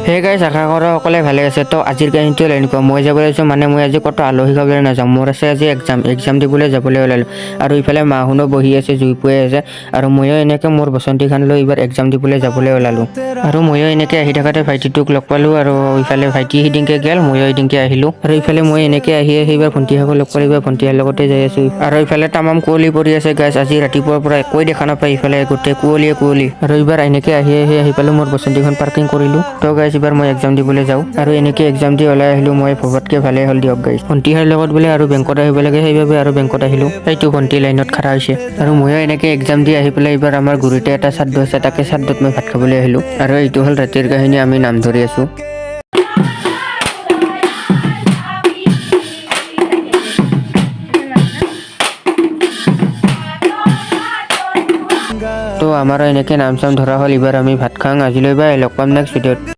হে গাইছ আশা কৰোঁ সকলোৱে ভালে আছে। তো আজিৰ কাহিনীটো হ'ল এনেকুৱা, মই যাবলৈ লৈছোঁ মানে মই আজি ক'তো আলহী খাবলৈ নাযাওঁ, মোৰ আছে আজি এক্সাম দিবলৈ যাবলৈ ওলালোঁ। আৰু ইফালে মাহঁতো বহি আছে, জুই পুৱাই আছে, আৰু ময়ো এনেকৈ মোৰ বসন্তীখান লৈ এইবাৰ এক্সাম দিবলৈ যাবলৈ ওলালোঁ। আৰু ময়ো এনেকৈ আহি থাকোঁতে ভাইটিটোক লগ পালোঁ, আৰু ইফালে ভাইটি সিদিনকৈ গ'ল, ময়ো এদিনকৈ আহিলোঁ। আৰু ইফালে মই এনেকৈ আহি এইবাৰ ভণ্টিহঁতক লগ পালোঁ, এইবাৰ ভণ্টিহঁতৰ লগতে যাই আছোঁ। আৰু ইফালে তামাম কুঁৱলী পৰি আছে গাইছ, আজি ৰাতিপুৱাৰ পৰা একোৱেই দেখা নাপায়, ইফালে গোটেই কুঁৱলী। আৰু এইবাৰ এনেকৈ আহি পালোঁ, মোৰ বসন্তীখন পাৰ্কিং কৰিলোঁ। তো গাইছ এইবাৰ মই এক্সাম দিবলৈ যাওঁ, আৰু এনেকৈ এক্সাম দি ওলাই আহিলোঁ মই। ভবাতকৈ ভালেই হ'ল দিয়ক গাইছ। ভণ্টিহঁতৰ লগত বোলে আৰু বেংকত আহিব লাগে, সেইবাবে আৰু বেংকত আহিলোঁ। সেইটো ভণ্টি লাইনত খাৰা হৈছে, আৰু ময়ো এনেকৈ এক্সাম দি আহি পেলাই এইবাৰ আমাৰ গুৰিতে এটা শ্ৰাদ্ধ আছে, তাকে শ্ৰাদ্ধত মই ভাত খাবলৈ আহিলোঁ। আৰু এইটো হ'ল ৰাতিৰ কাহিনী, আমি নাম ধৰি আছোঁ। তো আমাৰো এনেকৈ নাম চাম ধৰা হ'ল, এইবাৰ আমি ভাত খাওঁ। আজিলৈ বাই, লগ পাম নেক্সট ভিডিঅ'ত।